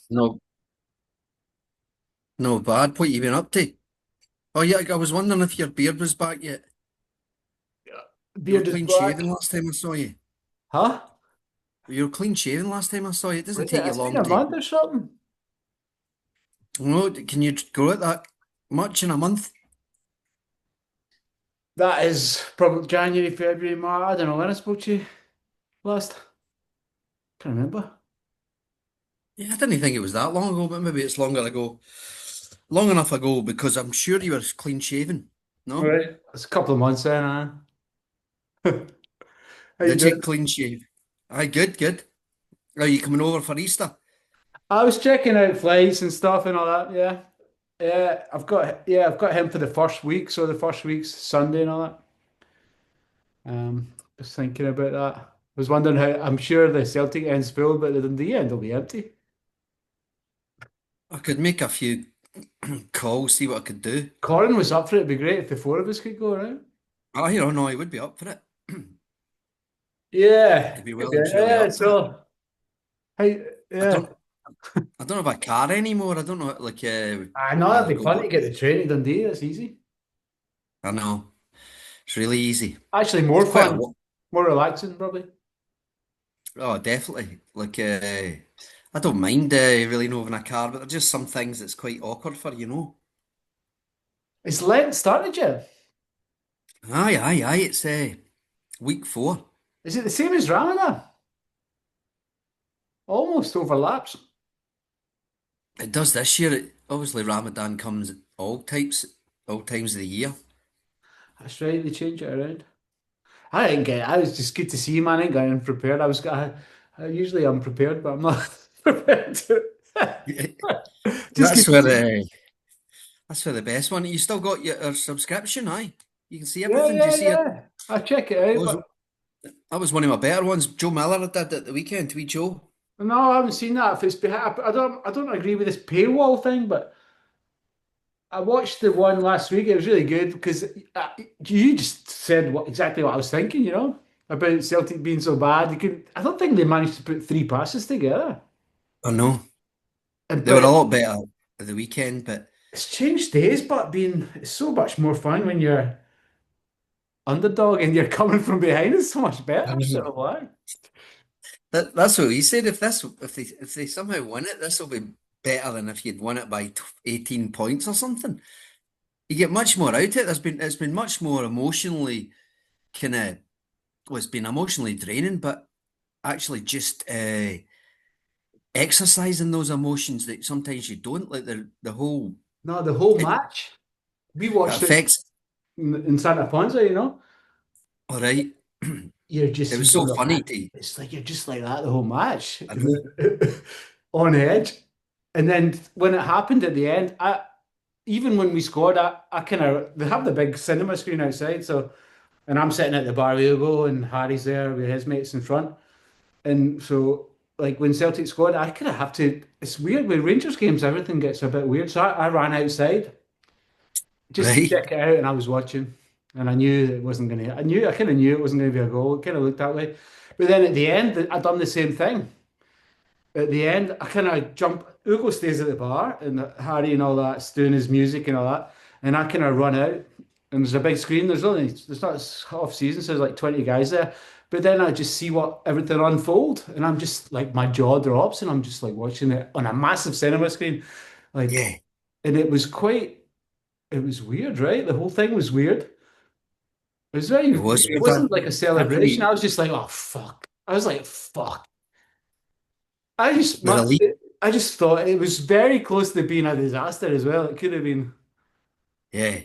No, no bad. What you been up to? Oh yeah, I was wondering if your beard was back yet. You were Beard is clean black. shaven last time I saw you. Huh? You were clean shaven last time I saw you. It doesn't Was it? take you It's been long a to. month or something. No, can you grow it that much in a month? That is probably January, February, March. I don't know when I spoke to you last. Can't remember. Yeah, I didn't think it was that long ago, but maybe it's longer ago. Long enough ago because I'm sure you were clean shaven. All No? right. It's a couple of months then, How you Did you doing? clean shave? Aye, good, good. Are you coming over for Easter? I was checking out flights and stuff and all that. Yeah. I've got him for the first week, so the first week's Sunday and all that. Was thinking about that. Was wondering how I'm sure the Celtic end's full, but the Dundee end will be empty. I could make a few calls, see what I could do. Corin was up for it. It'd be great if the four of us could go, right? I don't know, I would be up for it. Yeah. He'd be well Okay. and truly Yeah, up for it. so hey, I yeah. don't I don't have a car anymore. I don't know like I know where that'd to be fun go. to get the train to Dundee. That's easy. I know. It's really easy. Actually, It's more quite a fun, lot. more relaxing, probably. Oh, definitely. Like I don't mind really not having a car, but there's just some things that's quite awkward for, you know. It's Lent started yet. Aye, aye, aye. It's week 4. Is it the same as Ramadan? Almost overlaps. It does this year. Obviously, Ramadan comes at all times of the year. That's right, they change it around. I didn't get it. I was just good to see you, man. I ain't got unprepared. I usually I'm prepared, but I'm not prepared to. Just good That's to where see. that's where the best one. You still got your subscription, aye? You can see Yeah, everything. Do you yeah, see it? yeah. I check it That out, was but that was one of my better ones. Joe Miller did at the weekend. We Joe. no, I haven't seen that. If it's I don't agree with this paywall thing, but I watched the one last week. It was really good because you just said exactly what I was thinking, about Celtic being so bad. I don't think they managed to put three passes together. I know And they were a but lot better at the weekend, but it's changed days, but it's so much more fun when you're underdog and you're coming from behind. It's so much better. I I don't mean, know why. that's what he said. If they somehow win it, this will be better than if you'd won it by 18 points or something. You get much more out of it. It's been much more emotionally kind of well, it's been emotionally draining, but actually just exercising those emotions that sometimes you don't like the whole No, the whole it, match. We it watched it affects. in Santa Ponza. All right, You're it just you was don't so know. funny to. It's like you're just like that the whole match, I know. on edge. And then when it happened at the end, I even when we scored, I kind of they have the big cinema screen outside, so and I'm sitting at the bar with Hugo and Harry's there with his mates in front, and so like when Celtic scored, I kind of have to. It's weird with Rangers games, everything gets a bit weird. So I ran outside just to Right, check it out, and I was watching, and I knew it wasn't going to. I kind of knew it wasn't going to be a goal. It kind of looked that way, but then at the end, I done the same thing. At the end, I kind of jump. Ugo stays at the bar, and Harry and all that's doing his music and all that, and I kind of run out. And there's a big screen. There's not it's off season, so there's like 20 guys there. But then I just see what everything unfold, and I'm just like my jaw drops, and I'm just like watching it on a massive cinema screen, like, yeah, and it was weird, right? The whole thing was weird. It was very, it was it weird. wasn't like a I celebration. I really was just like, oh fuck. I was like, fuck. I just, the my, relief. I just thought it was very close to being a disaster as well. Yeah,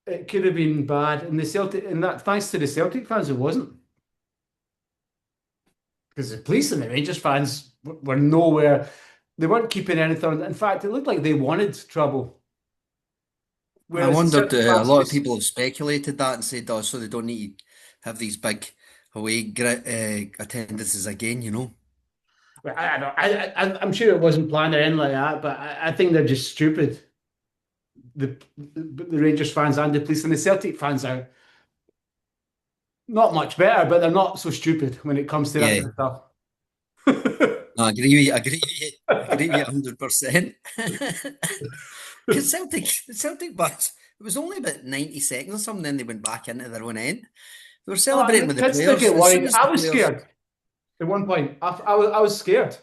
It could have been bad. And the Celtic, and that thanks to the Celtic fans, it wasn't because the police and the Rangers fans were nowhere. They weren't keeping anything. In fact, it looked like they wanted trouble. I Whereas the wondered. Celtic A fans lot of just, people have speculated that and said, "Oh, so they don't need to have these big away attendances again." You know. I don't know. I'm sure it wasn't planned or anything like that, but I think they're just stupid. The Rangers fans and the police and the Celtic fans are not much better, but they're not so stupid when it comes to that Yeah, kind of stuff. no, I agree with you. I agree with you. believe you 100%. Because Celtic bus, it was only about 90 seconds or something, then they went back into their own end. They were Oh, and celebrating the with the kids did players. get As soon worried. as I the was players, scared at one point. I was scared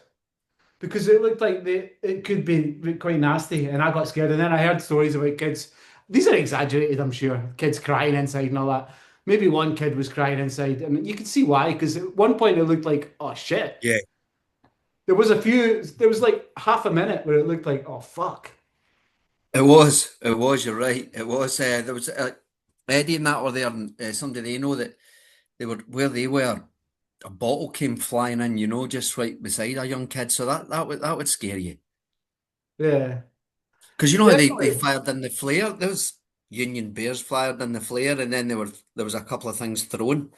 because it looked like it could be quite nasty, and I got scared. And then I heard stories about kids. These are exaggerated, I'm sure. Kids crying inside and all that. Maybe one kid was crying inside, and you could see why. Because at one point it looked like, oh shit. yeah, There was a few. There was like half a minute where it looked like, oh fuck. it was, you're right. It was, there was Eddie and that were there, and somebody they know that they were where they were. A bottle came flying in, just right beside a young kid. So that would scare you. Yeah, Because you know how they definitely. fired in the flare? There was Union Bears fired in the flare, and then there was a couple of things thrown,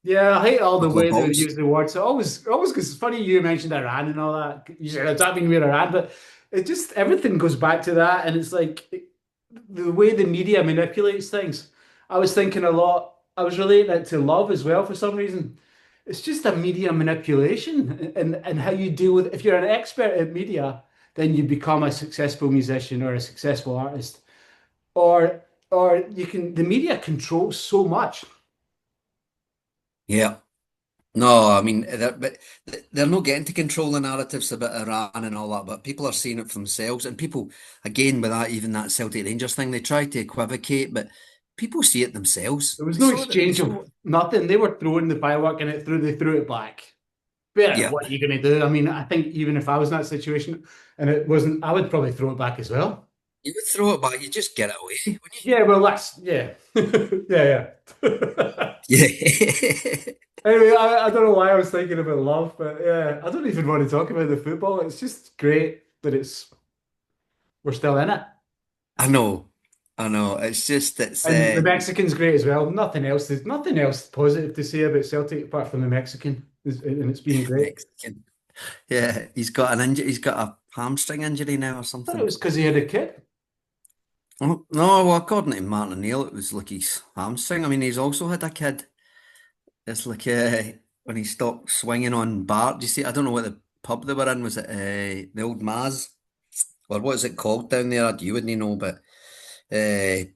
Yeah, I hate all a the couple of way they bottles. use the words. Always, because it's funny you mentioned Iran and all that. You said it's happening with Iran, but it just everything goes back to that, and it's like the way the media manipulates things. I was thinking a lot. I was relating it to love as well for some reason. It's just a media manipulation, and how you deal with. If you're an expert at media, then you become a successful musician or a successful artist, or you can. The media controls so much. Yeah. No, I mean, but they're not getting to control the narratives about Iran and all that, but people are seeing it for themselves. And people, again, with that, even that Celtic Rangers thing, they try to equivocate, but people see it themselves. There was They no saw that. They exchange of saw. nothing. They were throwing the firework and they threw it back. Yeah, Yeah. what are you going to do? I mean, I think even if I was in that situation and it wasn't, I would probably throw it back as well. You would throw it back, you just get it away, wouldn't Yeah, well, that's yeah, yeah, yeah. you? Yeah. Anyway, I don't know why I was thinking about love, but yeah, I don't even want to talk about the football. It's just great that we're still in it, I know. I know. It's just it's and the Mexican's great as well. There's nothing else positive to say about Celtic apart from the Mexican, and it's been great. Mexican. Yeah, he's got an injury. He's got a hamstring injury now or I thought it something. was because he had a kid. Oh, no, well, according to Martin O'Neill, it was like his hamstring. I mean, he's also had a kid. It's like when he stopped swinging on Bart. Do you see? I don't know what the pub they were in. Was it the old Maz? Or what is it called down there? You wouldn't know, but it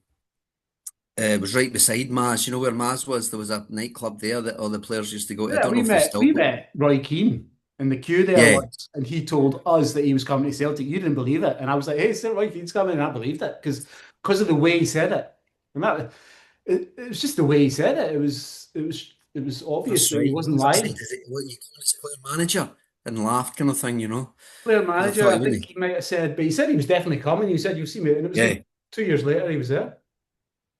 was right beside Maz. You know where Maz was? There was a nightclub there that all the players used to go to. I Yeah, don't know we if they met still we go. met Roy Keane in the queue there Yeah. once, and he told us that he was coming to Celtic. You didn't believe it, and I was like, "Hey, Sir Roy Keane's coming," and I believed it because of the way he said it, and it was just the way he said it. It was obvious That's that he right. wasn't He said, lying. "Is it what you call as player manager?" And laughed, kind of thing. Player I manager, thought he I think wouldn't. he might have said, but he said he was definitely coming. He said, "You'll see me," and it was Yeah, like 2 years later he was there.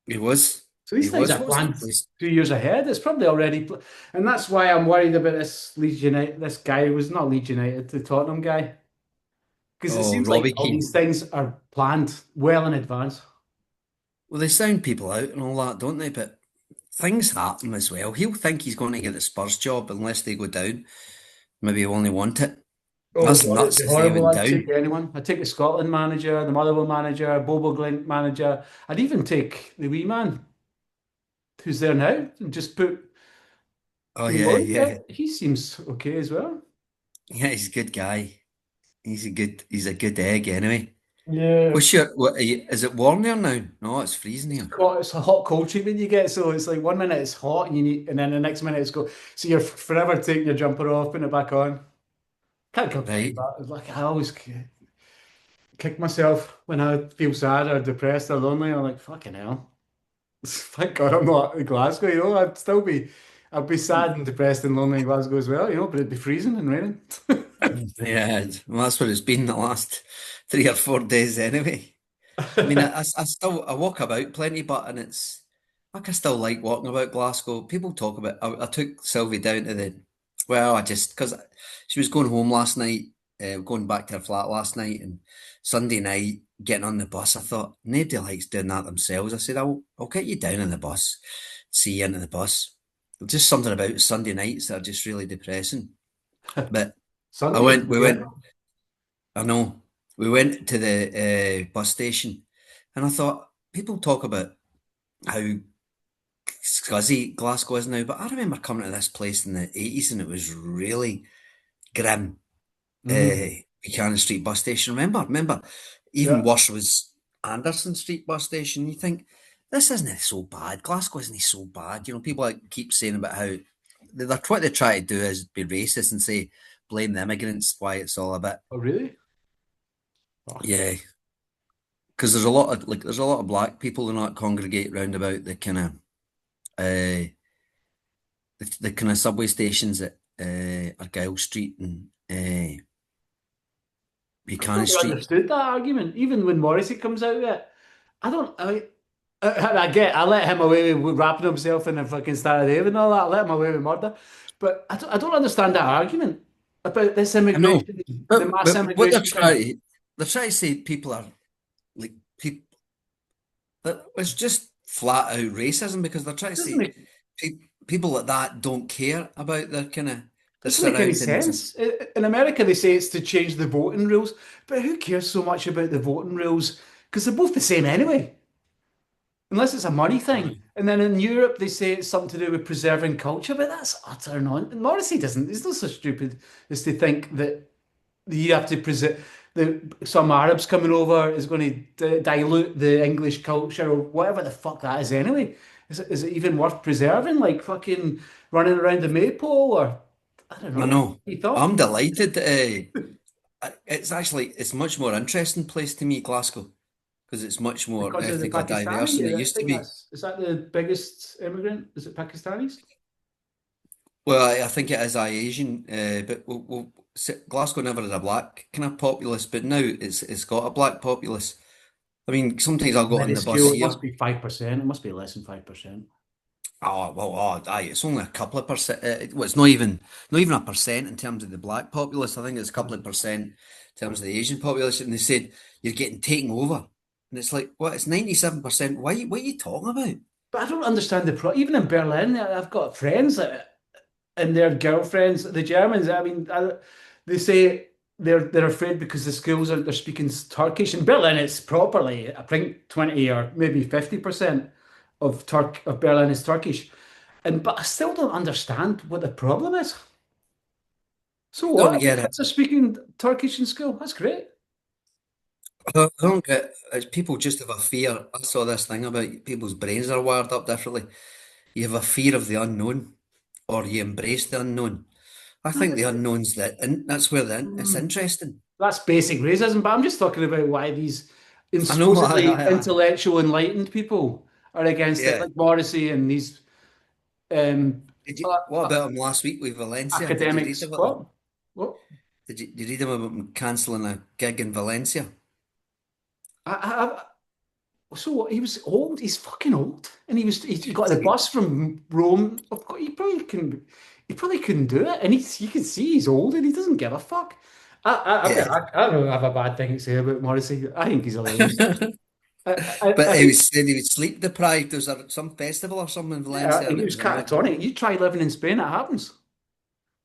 he was. So He these things was. are What was that planned place? 2 years ahead. It's probably already, and that's why I'm worried about this Leeds United. This guy who was not Leeds United, the Tottenham guy. Because it Oh, seems like Robbie all Keane. these things are planned well in advance. Well, they sound people out and all that, don't they? But things happen as well. He'll think he's going to get the Spurs job unless they go down. Maybe he'll only want it. Oh That's God, it'd nuts be if they horrible. went I'd down. take anyone. I'd take the Scotland manager, the Motherwell manager, Bobo Glint manager. I'd even take the wee man who's there now and just put Oh yeah, Roy yeah, there. He seems okay as well. yeah. He's a good guy. He's a good egg anyway. Yeah. Is it warm there now? No, it's freezing here. It's a hot cold treatment you get. So it's like 1 minute it's hot and and then the next minute it's go. So you're forever taking your jumper off, putting it back on. Can't complain, Right. but it's like I always kick myself when I feel sad or depressed or lonely. I'm like, fucking hell. Thank God I'm not in Glasgow, I'd be sad and depressed and lonely in Glasgow as well, but it'd be freezing and raining. Yeah, well, that's what it's been the last 3 or 4 days anyway. I mean, I still I walk about plenty, but and it's like I still like walking about Glasgow. People talk about. I took Sylvie down to I just because she was going home last night, going back to her flat last night, and Sunday night getting on the bus. I thought nobody likes doing that themselves. I said I'll get you down on the bus, see you into the bus. Just something about Sunday nights that are just really depressing. But I Sunday, went. We yeah. went. I know. We went to the bus station, and I thought people talk about how scuzzy Glasgow is now, but I remember coming to this place in the 80s and it was really grim. Mm. Buchanan Street bus station. Remember, even Yeah. worse was Anderson Street bus station. You think this isn't so bad. Glasgow isn't so bad. People like keep saying about how what they try to do is be racist and say blame the immigrants. Why it's all a bit, Oh, really? Fuck. yeah. Because there's a lot of black people that congregate round about the kind of the kind of subway stations at Argyle Street and I've Buchanan never Street. understood that argument. Even when Morrissey comes out with it, I don't. I let him away with wrapping himself in a fucking Star of David and all that. I let him away with murder, but I don't understand that argument about this I know, immigration, the mass but what immigration thing. they're trying to say people are like people. It's just flat out racism because they're trying to Doesn't say make people like that don't care about their doesn't make any surroundings. sense. In America, they say it's to change the voting rules, but who cares so much about the voting rules? Because they're both the same anyway. Unless it's a money thing. Aye. And then in Europe, they say it's something to do with preserving culture, but that's utter nonsense. Morrissey doesn't. He's not so stupid as to think that you have to preserve. Some Arabs coming over is going to dilute the English culture or whatever the fuck that is anyway. Is it even worth preserving? Like fucking running around the maypole or I don't I know. know. He thought I'm delighted. It's much more interesting place to me, Glasgow, because it's much more because of the ethnically diverse than it Pakistani. I used to think be. that's is that the biggest immigrant? Is it Pakistanis? Well, I think it is Asian, but Glasgow never had a black kind of populace, but now it's got a black populace. I mean, sometimes I'll go on the bus Minuscule. It here. must be 5%. It must be less than 5%. Oh well, aye, it's only a couple of percent. Well, it's not even a percent in terms of the black populace. I think it's a couple of percent in terms of the Asian population. And they said you're getting taken over, and it's like, what? It's 97%. Why? What are you talking about? But I don't understand the pro. Even in Berlin, I've got friends and their girlfriends, the Germans. I mean, they say they're afraid because the schools are they're speaking Turkish. In Berlin, it's properly. I think 20 or maybe 50% of Berlin is Turkish. And but I still don't understand what the problem is. So Don't what? The get it. kids are speaking Turkish in school. That's great. I don't get. It's people just have a fear. I saw this thing about people's brains are wired up differently. You have a fear of the unknown, or you embrace the unknown. I think the unknown's and that's where it's Mm. interesting. That's basic racism, but I'm just talking about why these I know. supposedly intellectual, enlightened people are against it, Yeah. like Morrissey and these um, Did you? uh, What uh, about him last week with Valencia? Did you read academics. about that? What? What? Did you read him about him cancelling a gig in Valencia? So what? He was old. He's fucking old, and he got the bus from Rome. Of course, he probably can. He probably couldn't do it, and you can see he's old, and he doesn't give a fuck. Yeah. I don't have a bad thing to say about Morrissey. I think he's hilarious. I But he think was saying he was sleep deprived. Was there some festival or something in yeah, Valencia? he And it was was like, catatonic. You try living in Spain, it happens.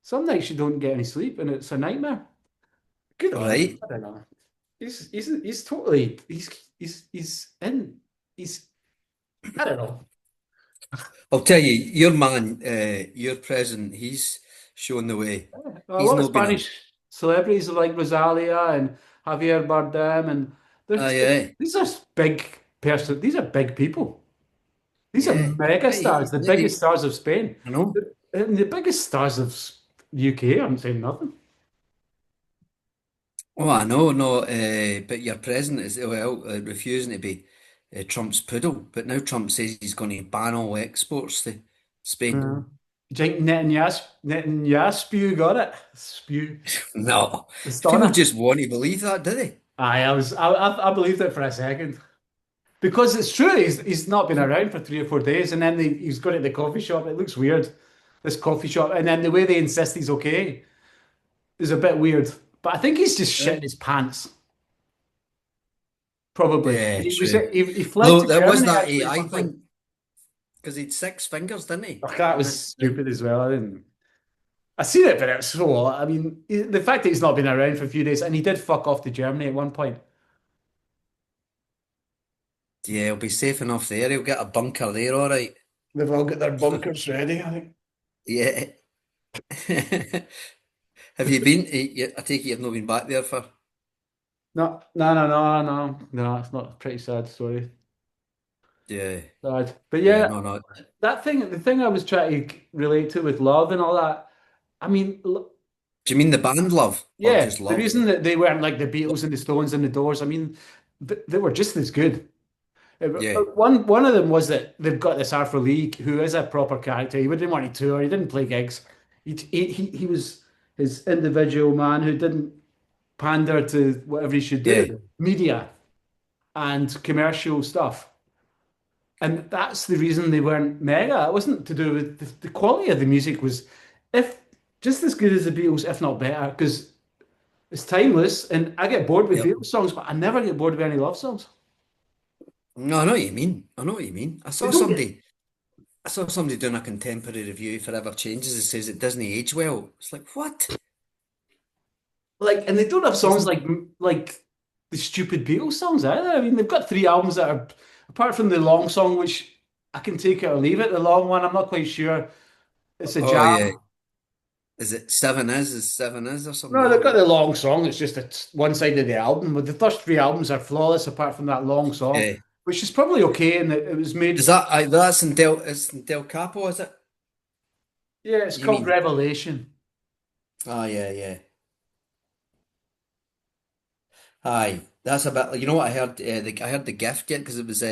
Some nights you don't get any sleep, and it's a nightmare. Good on him. right. I don't know. He's totally he's in he's I don't know. I'll tell you, your man, your president, he's shown the way. A He's lot of not been a. Spanish celebrities like Rosalia and Javier Bardem, and Yeah, these are these are big people. These are yeah. mega stars, the biggest stars of Spain. I know. And the biggest stars of UK, I'm saying nothing. Oh, I know, no. But your president is refusing to be Trump's poodle. But now Trump says he's going to ban all exports to Spain. Yeah. Do you think Netanyahu got it? Spew. No, The people stunner. just want to believe that, do they? I believed it for a second. Because it's true, he's not been around for 3 or 4 days, and then he's gone to the coffee shop. It looks weird, this coffee shop, and then the way they insist he's okay is a bit weird. But I think he's just Yeah, shitting his pants, probably. yeah, true. He fled Although to there was Germany that actually at AI one point. thing because he'd 6 fingers, didn't he? Oh, that And was stupid as well. I didn't. I seen it, but it was so. I mean, the fact that he's not been around for a few days, and he did fuck off to Germany at one point. yeah, he'll be safe enough there. He'll get a bunker there, all right. They've all got their bunkers ready, I think. Yeah. Have you been? I take it you've not been back there for. No, no, no, no, no, no. It's not pretty sad story. Yeah, Sad, but yeah, yeah, no, no. that thing, the thing I was trying to relate to with love and all that. I mean, Do you mean the band Love or yeah, just the Love? reason that they weren't like the Beatles and the Stones and the Doors. I mean, they were just as good. Yeah, One of them was that they've got this Arthur Lee who is a proper character. He didn't want to tour. He didn't play gigs. He was his individual man who didn't pander to whatever he should yeah. do, media and commercial stuff. And that's the reason they weren't mega. It wasn't to do with the quality of the music was if just as good as the Beatles, if not better, because it's timeless. And I get bored with Yep. Beatles songs, but I never get bored with any love songs. No, I know what you mean. I know what you mean. They don't get I saw somebody doing a contemporary review for Ever Changes. It says it doesn't age well. It's like what? and they don't have songs Doesn't like the stupid Beatles songs either. I mean, they've got three albums that are apart from the long song, which I can take it or leave it. The long one, I'm not quite sure. It's a Oh jam. yeah. Is it Seven Is Seven Is or something No, like they've that? got the long song. It's just one side of the album. But the first three albums are flawless apart from that long song, Yeah. which is probably okay. And it was Is made, that that's in Del Capo, is it? yeah, it's You called mean? Revelation. Oh yeah, yeah. Aye. That's a bit you know what I heard I heard the gift yet because it was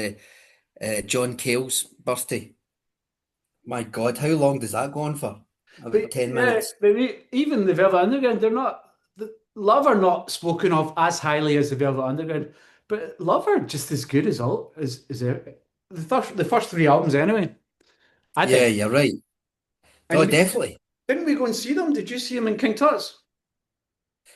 John Cale's birthday. My God, how long does that go on for? But About 10 yeah, minutes. even the Velvet Underground, they're not the Love are not spoken of as highly as the Velvet Underground, but Love are just as good as all as the first three albums anyway. I Yeah, think. you're right. And Oh, definitely. didn't we go and see them? Did you see them in King Tut's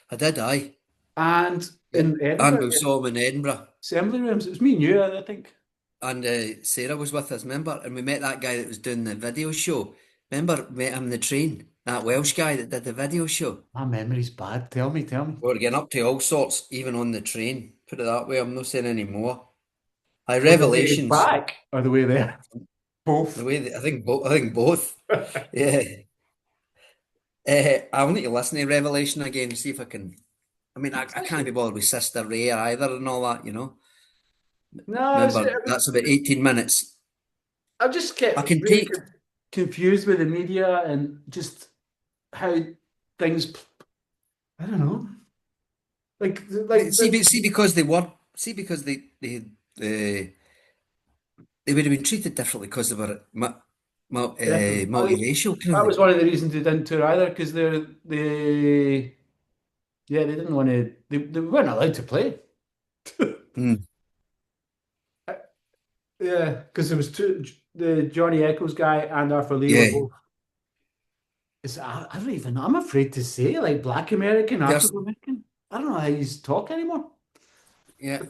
I did, aye. and Yeah. in And Edinburgh, we the saw him in Edinburgh. Assembly Rooms? It was me and you, I think. And Sarah was with us, remember? And we met that guy that was doing the video show. Remember, met him on the train? That Welsh guy that did the video show. My memory's bad. Tell me, tell me. We were getting up to all sorts, even on the train. Put it that way, I'm not saying any more. High Was the way Revelations. back or the way there? The Both. way that, I think both. Yeah. I'll need to listen to Revelation again, see if I can. I mean, I can't be bothered with Sister Ray either and all that, you know. No, Remember, that's about 18 minutes. I just I get can really take, confused with the media and just how things. I don't know. see because they were, see because uh, they would have been treated differently because they were Definitely. I mean, multiracial kind of that was thing. one of the reasons they didn't tour either because yeah they didn't want to they weren't allowed to play. Hmm. Yeah, because there was the Johnny Echoes guy and Arthur Lee were Yeah, both. I don't even know. I'm afraid to say like Black American, there's, African American. I don't know how you talk anymore. yeah,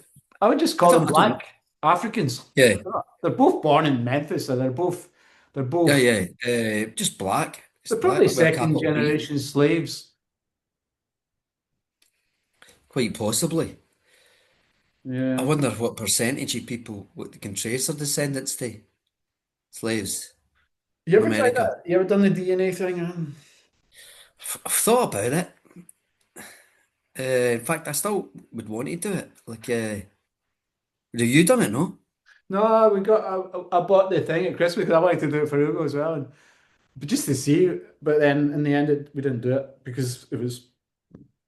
I would just call them I don't know. Black Africans. Yeah, They're both born in Memphis, so they're yeah, both yeah. Just black, they're just black probably with a second capital B, generation slaves. quite possibly. I Yeah. wonder what percentage of people what they can trace their descendants to slaves You from ever tried America. that? You ever done the DNA thing? I've thought about it. In fact, I still would want to do it. Like, have you done it? No. No, I bought the thing at Christmas because I wanted to do it for Hugo as well, but just to see. But then in the end, we didn't do it because it was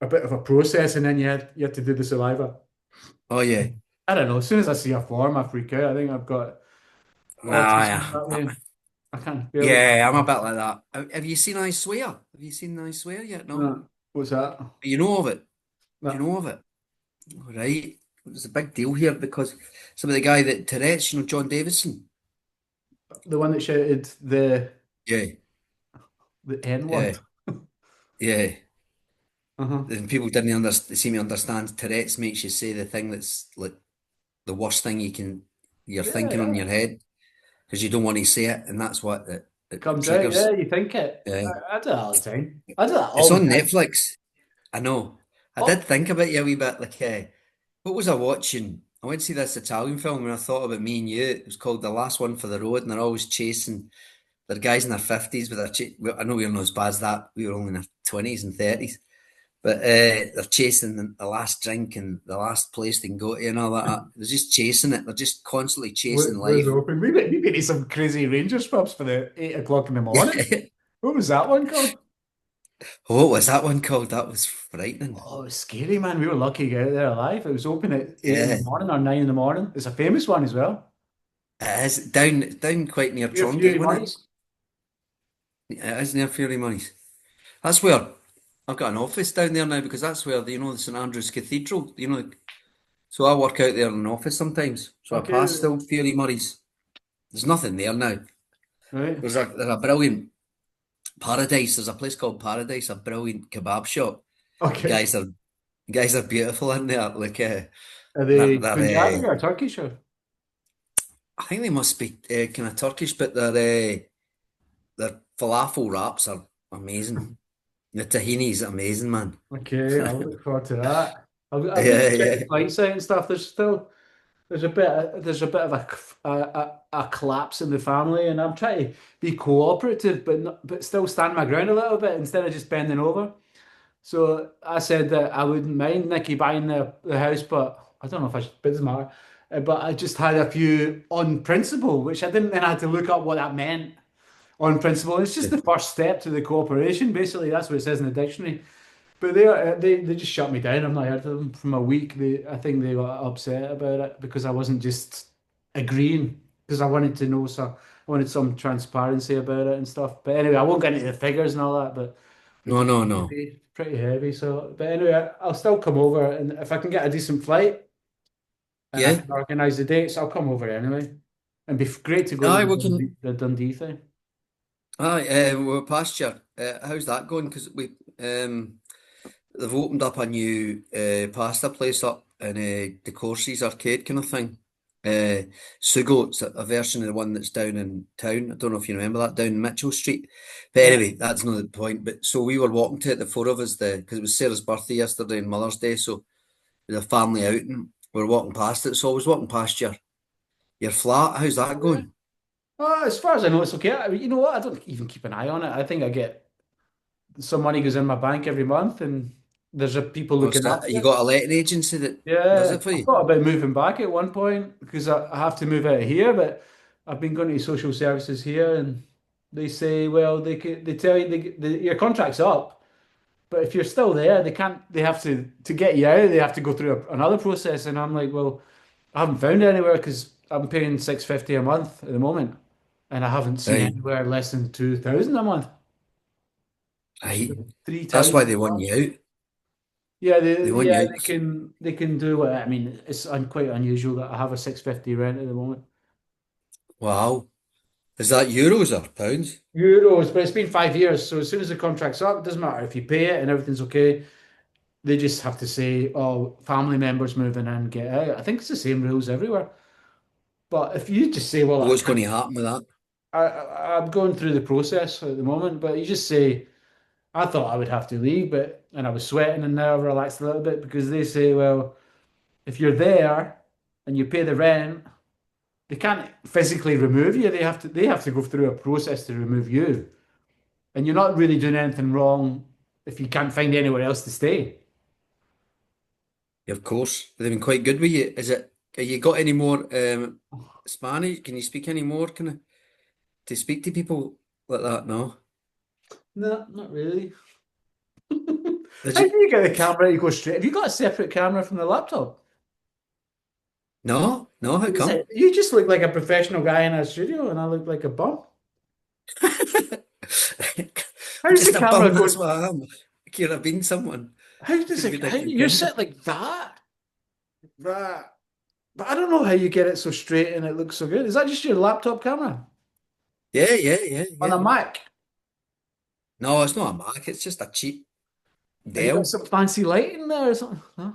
a bit of a process, and then you had to do the saliva. Oh yeah. I don't know. As soon as I see a form, I freak out. I think I've got autism Ah, that yeah. way. I can't barely Yeah, I'm a comprehend. bit like that. Have you seen I Swear? Have you seen I Swear yet? No. No, what's that? You know of it? Do you No, know of it? Right. It's a big deal here because some of the guy that Tourette's, you know, John Davidson. the one that shouted Yeah, the N yeah, word. yeah. Uh-huh. And people didn't seem to understand Tourette's makes you say the thing that's like the worst thing you're Yeah, thinking on yeah. your head because you don't want to say it, and that's what it Comes out. Yeah, triggers. you think it. Yeah. I do that all the time. I do that It's all the on time. Netflix. I know. I did Oh, think about you a wee bit. Like, what was I watching? I went to see this Italian film and I thought about me and you. It was called The Last One for the Road, and they're always chasing they're guys in their 50s with I know we're not as bad as that. We were only in our 20s and 30s. But they're chasing the last drink and the last place they can go to and all that. They're just chasing it. They're just constantly chasing Was life. open. We went to some crazy Rangers pubs for the 8 o'clock in the morning. What was that one called? What was that one called? That was frightening. Oh, it was scary, man. We were lucky to get out there alive. It was open at 8 in the Yeah, morning or 9 in the morning. It's a famous one as well. it is down quite near Your Fury Trongate, wasn't it? Murray's. It is near Fury Monies. That's where I've got an office down there now because that's where the St Andrew's Cathedral. So I work out there in an office sometimes. So I Okay, pass still Fury Murray's. There's nothing there now. right. There's a brilliant Paradise. There's a place called Paradise, a brilliant kebab shop. The Okay. guys are the guys are beautiful in there. Like Are they're, they they're Punjabi or Turkish or? I think they must be kind of Turkish, but their falafel wraps are amazing. The tahini's amazing, man. Okay, I'll look forward to that. I've been Yeah, to check the yeah. flights out and stuff. There's a bit of a collapse in the family, and I'm trying to be cooperative, but still stand my ground a little bit instead of just bending over. So I said that I wouldn't mind Nicky buying the house, but I don't know if I should, but it doesn't matter. But I just had a few on principle, which I didn't then I had to look up what that meant on principle. It's just the first step to the cooperation. Basically, that's what it says in the dictionary. But they just shut me down. I've not heard of them from a week. I think they got upset about it because I wasn't just agreeing because I wanted to know I wanted some transparency about it and stuff. But anyway, I won't get into the figures and all that. But No, no, no. pretty heavy. So, but anyway, I'll still come over, and if I can get a decent flight and I Yeah. can organise the dates, I'll come over anyway. And be great to go to Aye, we can. The Dundee thing. Aye, we're past you. How's that going? Because they've opened up a new pasta place up in the Courses Arcade kind of thing. Sugo, it's a version of the one that's down in town. I don't know if you remember that down in Mitchell Street. But Yeah. anyway, that's not the point. But so we were walking to it, the four of us, because it was Sarah's birthday yesterday and Mother's Day. So it was a family outing. We were walking past it. So I was walking past your flat. How's that Yeah. going? As far as I know, it's okay. You know what? I don't even keep an eye on it. I think I get some money goes in my bank every month, and there's a people Or looking after you it. got a letting agency that does Yeah, it for I you? thought about moving back at one point because I have to move out of here, but I've been going to social services here, and they say, well, they tell you your contract's up, but if you're still there, they can't. They have to get you out. They have to go through another process, and I'm like, well, I haven't found it anywhere because I'm paying 650 a month at the moment, and I haven't seen Right. anywhere less than 2,000 a month. Right. Three That's times. why they want you out. Yeah, They want you they out. can do what I mean. It's quite unusual that I have a 650 rent at the moment. Wow. Is that euros or pounds? Euros, but it's been 5 years, so as soon as the contract's up, it doesn't matter if you pay it and everything's okay. They just have to say, "Oh, family members moving in, get out." I think it's the same rules everywhere. But if you just say, "Well, What's going to happen with that? I'm going through the process at the moment," but you just say, "I thought I would have to leave, but," and I was sweating, and now I've relaxed a little bit because they say, "Well, if you're there and you pay the rent." They can't physically remove you. They have to go through a process to remove you. And you're not really doing anything wrong if you can't find anywhere else to stay. Yeah, of course. They've been quite good with you. Have you got any more Spanish? Can you speak any more? Can I, to speak to people like that? No. No, not really. Did How do you? you get the camera to go straight? Have you got a separate camera from the laptop? No, no, how What is come? it? You just look like a professional guy in a studio, and I look like a bum. I'm How's the just a camera bum, going? that's what I am. Could have been someone. How does Could have it? been How, a you're contender. set like that? That. But I don't know how you get it so straight and it looks so good. Is that just your laptop camera Yeah, yeah, yeah, on yeah. a Mac? No, it's not a Mac, it's just a cheap Have you got Dell. some fancy lighting there or something? No?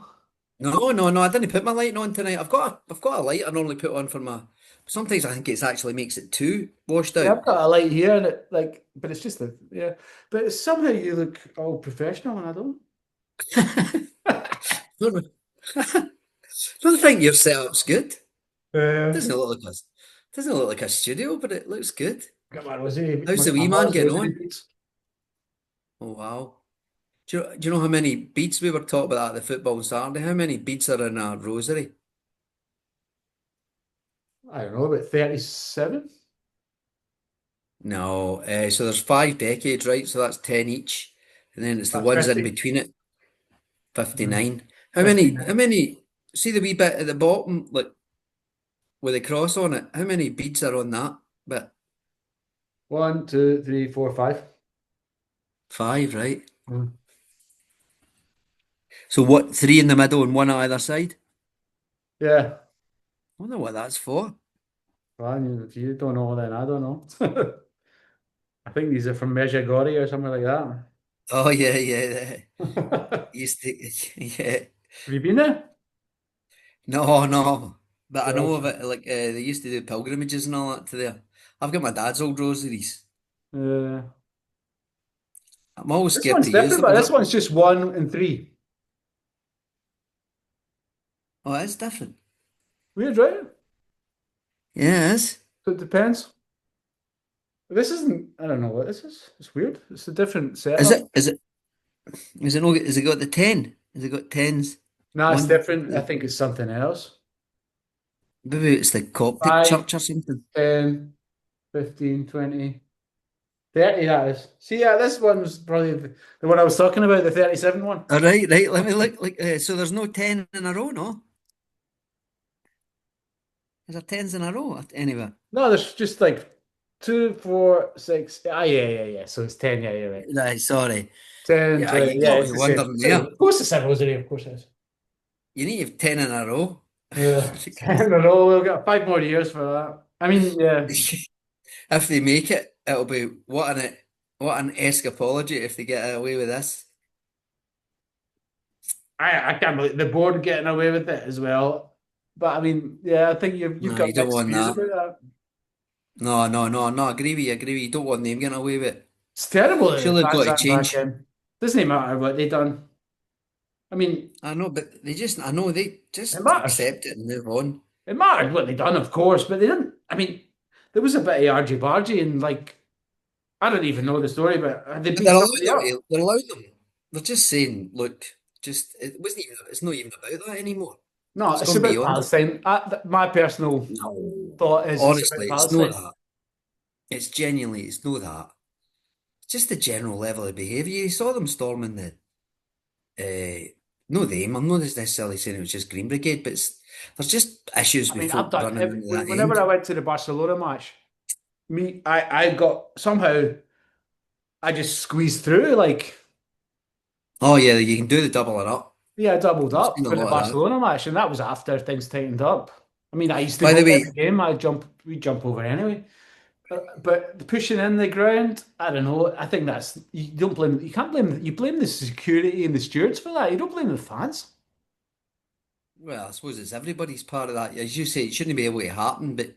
No, no, no, I didn't put my lighting on tonight. I've got a light I normally put on for my sometimes I think it's actually makes it too washed Yeah, out. I've got a light here, and it like, but it's just a yeah. But somehow you look all professional, and I don't. Don't think your setup's good. Uh, Doesn't look like a studio, but it looks good. Come on, was he? How's the My wee man Mars getting rosary on? beats. Oh wow. Do you know how many beads we were talking about at the football on Saturday? How many beads are in a rosary? I don't know, about 37? No, so there's 5 decades, right? So that's 10 each. And then it's the That's ones in 50. between it, Mm, 59. How 59. many, see the wee bit at the bottom, like with a cross on it? How many beads are on that bit? One, two, three, four, five. Five, right? Mm. So what, three in the middle and one on either side? Yeah. I wonder what that's for. Well, if you don't know, then I don't know. I think these are from Medjugorje or something like that. Oh, yeah, yeah. Have Used to, yeah. you been there? No, no. But I know Well, of it, like they used to do pilgrimages and all that to there. I've got my dad's old rosaries. uh, I'm always this scared one's to use different, them. but this one's just one and three. Oh, it's different. Weird, right? Yes. So it depends. This isn't, I don't know what this is. It's weird. It's a different Is setup. it? Is it? Is it? No, has it got the 10? Has it got tens? No, it's One. different. I think it's something else. Maybe it's the Coptic 5, church or something. 10, 15, 20, 30. That is. See, yeah, this one's probably the one I was talking about, the 37 one. All right, right. Let me look. Like, so there's no 10 in a row, no? Is there tens in a row? Anyway. No, there's just like 2, 4, 6. Ah, yeah, yeah, yeah. So it's 10. Yeah, you're right. Right, sorry. 10, Yeah, 20. you Yeah, got it's me the same. wondering So, there. of course, it's a rosary. Of course, it is. You need to have 10 in a row. Yeah. 10 in a row. We've got 5 more years for that. I mean, yeah. If they make it, it'll be what an escapology if they get away with this. I can't believe the board getting away with it as well. But I mean, yeah, I think you've No, got you don't mixed want views that. about that. No, no, no, no. Agree with you. Agree with you. You don't want them getting away with it. It's terrible that the Surely they've got fans to aren't back change. in. Doesn't matter what they done. I mean, I know, but I know they it just matters. accept it and move on. It mattered what they done, of course, but they didn't. I mean, there was a bit of argy-bargy and like I don't even know the story, but they But beat somebody up. they're allowing them. They're just saying, look, just, it's not even about that anymore. No, It's it's gone about beyond it. Palestine. My personal No. thought is it's about Honestly, it's not Palestine. that. It's genuinely, it's not that. It's just the general level of behaviour. You saw them storming uh, no them, I'm not necessarily saying it was just Green Brigade, but there's just issues I with mean, I've folk done running into that whenever end. I went to the Barcelona match, I got somehow I just squeezed through. Like, Oh yeah, you can do the doubling up. yeah, I doubled I've up seen a for the lot of that. Barcelona match, and that was after things tightened up. I mean, I used to By the go way, every game. We jump over anyway. But the pushing in the ground, I don't know. I think that's you can't blame you blame the security and the stewards for that. You don't blame the fans. well, I suppose it's everybody's part of that. As you say, it shouldn't be able to happen, but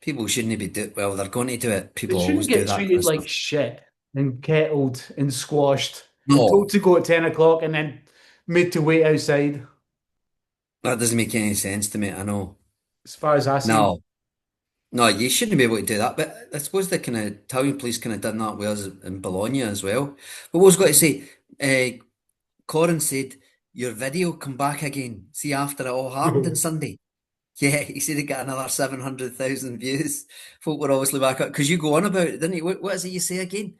people shouldn't be do well, they're going to do it. They People shouldn't always do get that kind treated of like stuff. shit and kettled and squashed and told No, to go at 10 o'clock and then made to wait outside. that doesn't make any sense to me. I know. As far as I seen, No. No, you shouldn't be able to do that. But I suppose the kind of Italian police kind of done that with us in Bologna as well. But what I was going to say, uh, Corin said, your video come back again. See, after it all happened on no. Sunday. Yeah, he said it got another 700,000 views. Folk were obviously back up because you go on about it, didn't you? What is it you say again?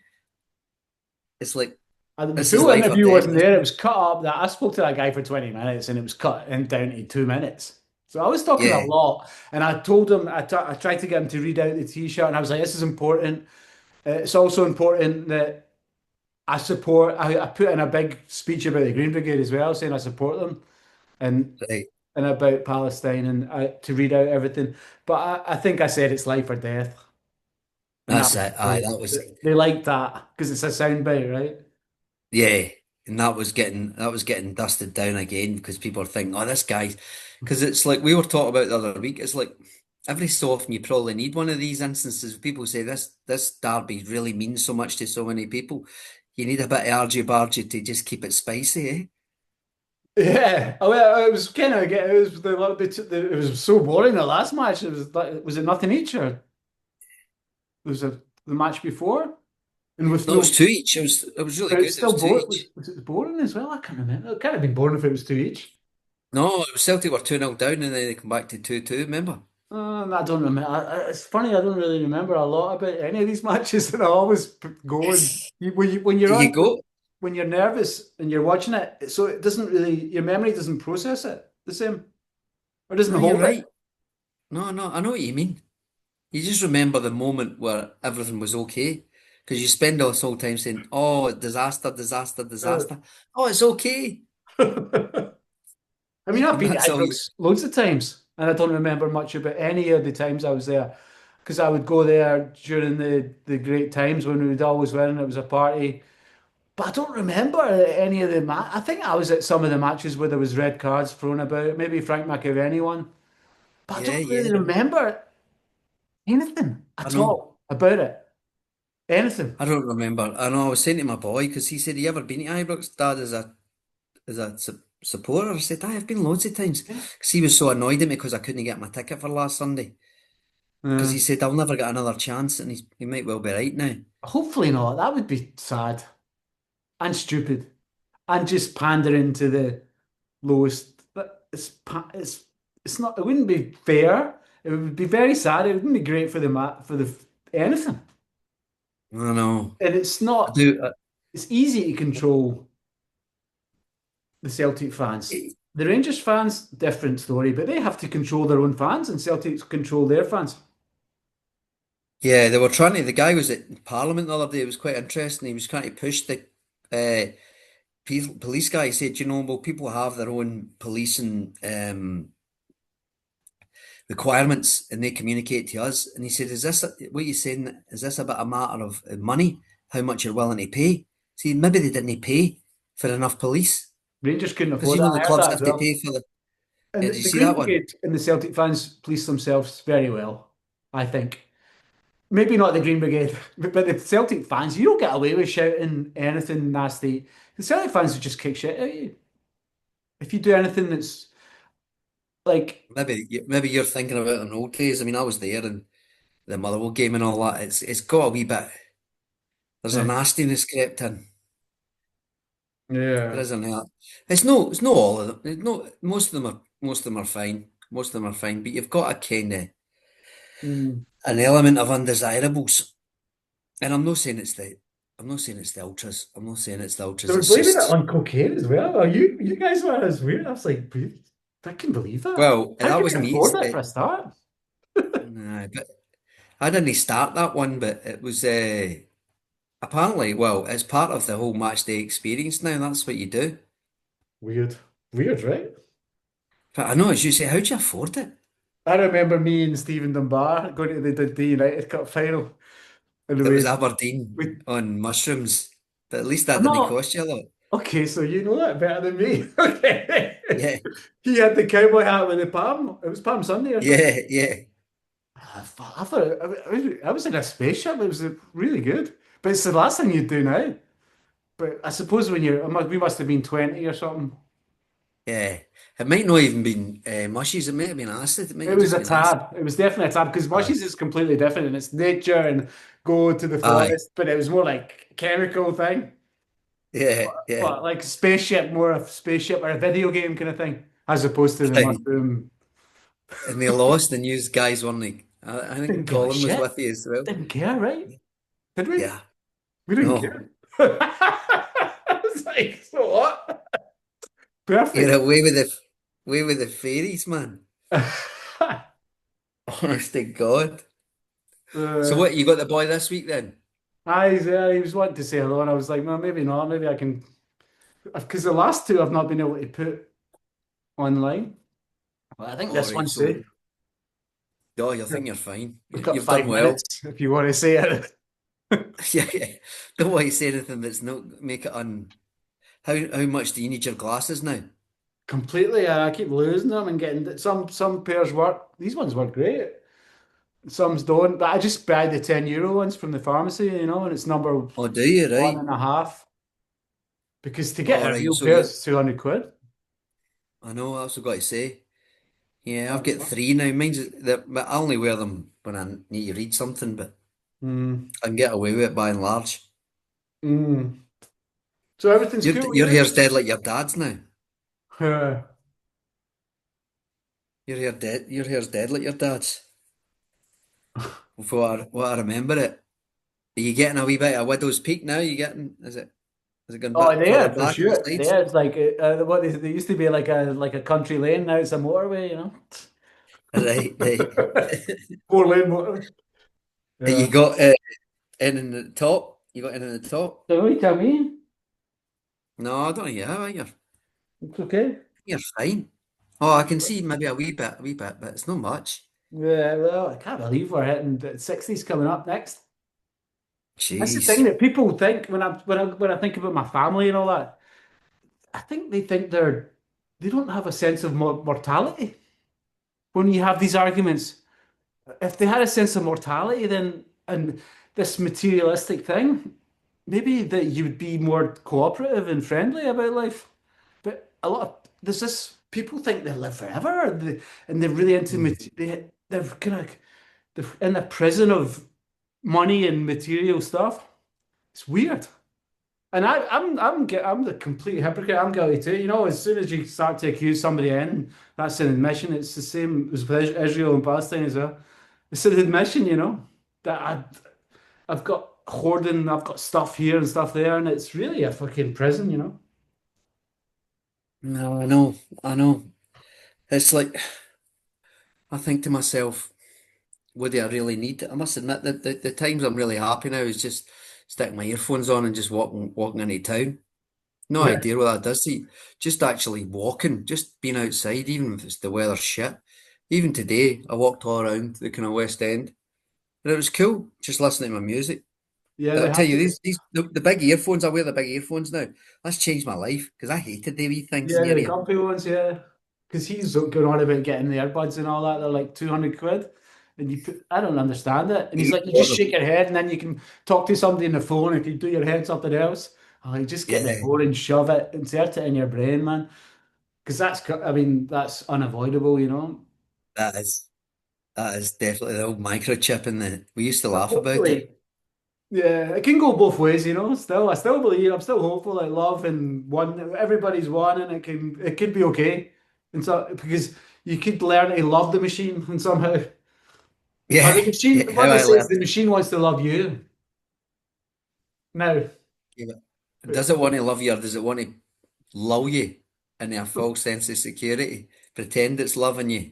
It's like, The this is full life or interview death. wasn't there. It was cut up. That I spoke to that guy for 20 minutes and it was cut in down to 2 minutes. So I was talking a Yeah, lot, and I told him I tried to get him to read out the T-shirt, and I was like, "This is important. It's also important that I support." I put in a big speech about the Green Brigade as well, saying I support them and right. about Palestine, and to read out everything. But I think I said it's life or death, and that That's it. Aye, was that was. they like that because it's a soundbite, right? Yeah, and that was getting dusted down again because people are thinking, oh, this guy's because it's like we were talking about the other week. It's like every so often you probably need one of these instances. People say this derby really means so much to so many people. You need a bit of argy bargy to just keep it spicy, eh? Yeah, oh, well, it was kind of it was it was so boring the last match. It was like was it nothing each or it was a the match before, and with No, it was no, two each. It was really but it's good. It was still two boring. each. Was it boring as well? I can't remember. It can't have been boring if it was two each. No, it was Celtic were 2-0 down and then they come back to 2-2, remember? I don't remember. It's funny. I don't really remember a lot about any of these matches, and I always go and when you're There on you go. when you're nervous and you're watching it, so it doesn't really your memory doesn't process it the same or doesn't No, you're hold it. right. No, no, I know what you mean. You just remember the moment where everything was okay. Because you spend all this whole time saying, oh, disaster, disaster, Uh, disaster. Oh, it's okay. I mean, I've And been to that's all you. Ibrox loads of times, and I don't remember much about any of the times I was there because I would go there during the great times when we would always win and it was a party. But I don't remember any of the I think I was at some of the matches where there was red cards thrown about. Maybe Frank McAvenny one, but I Yeah, don't really yeah. remember anything I at know. all about it. Anything. I don't remember. I know I was saying to my boy, because he said, you ever been to Ibrox, Dad, as a supporter? I said, I've been loads of times. Because he was so annoyed at me because I couldn't get my ticket for last Sunday. Because Uh, he said, I'll never get another chance. And he might well be right now. Hopefully not. That would be sad and stupid and just pandering to the lowest. But it's not. It wouldn't be fair. It would be very sad. It wouldn't be great for the anything. I know. And it's I not. do. It's easy to control the Celtic fans. Eh, The Rangers fans, different story, but they have to control their own fans, and Celtic control their fans. yeah, they were trying to. The guy was at Parliament the other day. It was quite interesting. He was trying to push the police guy. He said, well, people have their own policing requirements and they communicate to us. And he said, what you're saying? Is this about a matter of money? How much you're willing to pay? See, maybe they didn't pay for enough police Rangers couldn't because afford it. the I heard clubs that as have to well. pay for the. And Yeah, did you the see Green that one? Brigade and the Celtic fans police themselves very well, I think. Maybe not the Green Brigade, but the Celtic fans, you don't get away with shouting anything nasty. The Celtic fans would just kick shit at you. If you do anything that's like, Maybe you're thinking about an old days. I mean, I was there and the Motherwell game and all that. It's got a wee bit. There's a eh, nastiness crept in. There yeah. isn't that. It's no all of them. It's no most of them are fine. Most of them are fine. But you've got a kind of Mm. an element of undesirables. And I'm not saying it's the ultras. I'm not saying it's the They ultras. were It's blaming it just on cocaine as well. Are you guys were as weird. I was like, I can believe that. well, How that can was you me. afford that for a start? Nah, but I didn't start that one. But it was apparently well, it's part of the whole match day experience now. That's what you do. Weird. Weird, right? But I know as you say, how'd you afford it? I remember me and Stephen Dunbar going to the United Cup final, and It was we Aberdeen on mushrooms. But at least that I'm didn't not cost you a lot. okay. So you know that better than me. Okay, Yeah, he had the cowboy hat with the palm. It was Palm Sunday or something. yeah, yeah, I thought I was in a spaceship. It was really good, but it's the last thing you'd do now. But I suppose when we must have been 20 or something. yeah. It might not even been mushies. It might have been acid. It might It have was just a been acid. tad. It was definitely a tad because Aye, Mushies is completely different and it's nature and go to the aye, forest, but it was more like chemical thing. yeah, yeah. But like spaceship, more of spaceship or a video game kind of thing, as opposed to the Aye. mushroom. And they lost. The news guys weren't like. I Didn't think give a Colin was shit. with you as well. Didn't care, right? Did we? Yeah. We didn't No, care. I was like, so what? you're Perfect. away with the fairies, man. Honest to God. So uh, what? You got the boy this week then? he was wanting to say hello, and I was like, well, maybe not. Maybe I can, because the last two I've not been able to put online. Well, I think All this right. one's So, safe. oh, you think you're fine. We've got You've done 5 minutes well. if you want to say it. Yeah, yeah. Don't want to say anything that's not make it on. How much do you need your glasses now? Completely. I keep losing them and getting some pairs work. These ones work great. Some don't. But I just buy the €10 ones from the pharmacy, and it's number Oh, do you? one Right. and a half. Because to get All a right. real So pair you, is 200 quid. I know. I also got to say. Yeah, I've That's got three now. But I only wear them when I need to read something. But. Mm. and get away with it by and large. Mm. So everything's cool with Your you? hair's dead like your dad's now. Uh, Your hair's dead like your dad's. What I remember it. Are you getting a wee bit of widow's peak now? You getting is it going a oh, bit further there for back on the sure. sides? There, it's like what they used to be like a country lane. Now it's a motorway. You know, Right, right. 4 lane motorway. You Yeah. got in the top. You got in the top. So you tell me, No, I don't know. Yeah, it's okay. you're fine. Oh, I can see maybe a wee bit, but it's not much. Yeah, well, I can't believe we're hitting the 60s coming up next. That's the thing Jeez. that people think when I think about my family and all that. I think they think they don't have a sense of mortality when you have these arguments. If they had a sense of mortality, then and this materialistic thing, maybe that you would be more cooperative and friendly about life. But a lot of there's this people think they live forever, and they're really into Hmm. they're kind of they're in a prison of money and material stuff. It's weird. And I'm the complete hypocrite. I'm guilty too. You know, as soon as you start to accuse somebody in, that's an admission. It's the same as with Israel and Palestine as well. It's an admission, you know, that I've got hoarding, I've got stuff here and stuff there, and it's really a fucking prison, you know. No, I know. I know. It's like I think to myself, what do I really need? I must admit that the times I'm really happy now is just sticking my earphones on and just walking into town. No Yeah. idea what that does to you. Just actually walking, just being outside, even if it's the weather's shit. Even today, I walked all around the kind of West End, and it was cool just listening to my music. Yeah, But they I'll tell have you, to. the big earphones, I wear the big earphones now. That's changed my life because I hated the wee things in Yeah, your the ear. comfy ones, yeah. Because he's going on about getting the earbuds and all that. They're like 200 quid. And I don't understand it. And he's like, you just shake your head and then you can talk to somebody on the phone if you do your head something else. Oh, you just get the Yeah, phone and shove it, insert it in your brain, man. Because I mean, that's unavoidable, you know. that is that is definitely the old microchip in the. We used to But laugh about it. hopefully, yeah, it can go both ways, you know. Still, I still believe, I'm still hopeful. Like love and one, everybody's one, and it could be okay. And so because you could learn to love the machine and somehow, or Yeah, the machine. yeah. How What they I say is learned. the machine wants to love you. Now, Yeah. Does it want to love you or does it want to lull you into a false sense of security? Pretend it's loving you.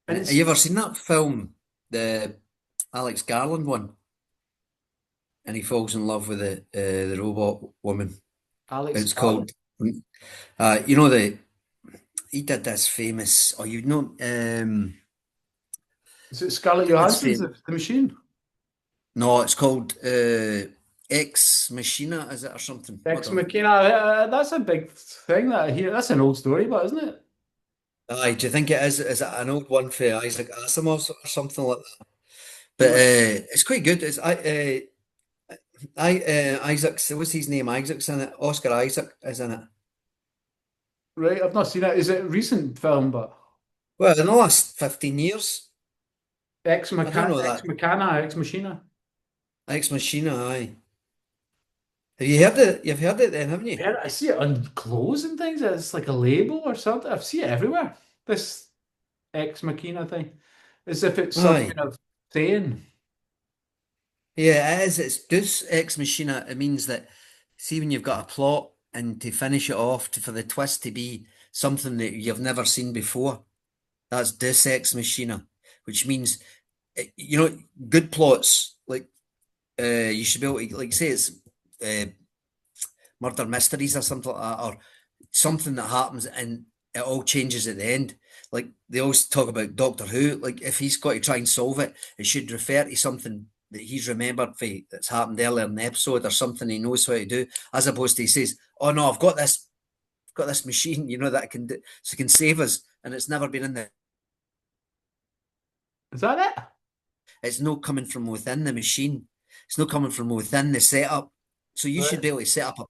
and And have it's you ever seen that film, the Alex Garland one, and he falls in love with the robot woman? Alex It's Garland. called, you know the he did this famous, oh you know, Is it Scarlett that's Johansson's famous. the machine? No, it's called Ex Machina, is it or something? Hold Ex on. Machina. That's a big thing that I hear. That's an old story, but isn't it? Aye, do you think it is? Is it an old one for Isaac Asimov or something like that? But Right. it's quite good. Isaac's what's his name? Isaac's in it. Oscar Isaac is in it. Right. I've not seen it. Is it a recent film? But Well, in the last 15 years, I don't know Ex that. Machina, Ex Machina. Ex Machina, aye. Have you heard it? You've heard it then, haven't you? Yeah, I see it on clothes and things. It's like a label or something. I see it everywhere. This Ex Machina thing, as if it's some Aye. kind of saying. Yeah, it is. It's Deus Ex Machina. It means that, see, when you've got a plot and to finish it off, for the twist to be something that you've never seen before, that's Deus Ex Machina, which means, you know, good plots, like, you should be able to, like, say it's uh, murder mysteries or something like that, or something that happens and it all changes at the end. Like they always talk about Doctor Who. Like if he's got to try and solve it, it should refer to something that he's remembered for that's happened earlier in the episode or something he knows how to do, as opposed to he says, "Oh no, I've got this machine, you know, that can do, so can save us," and it's never been in the. Is that it? It's not coming from within the machine. It's not coming from within the setup. So you should Right. be able to set up a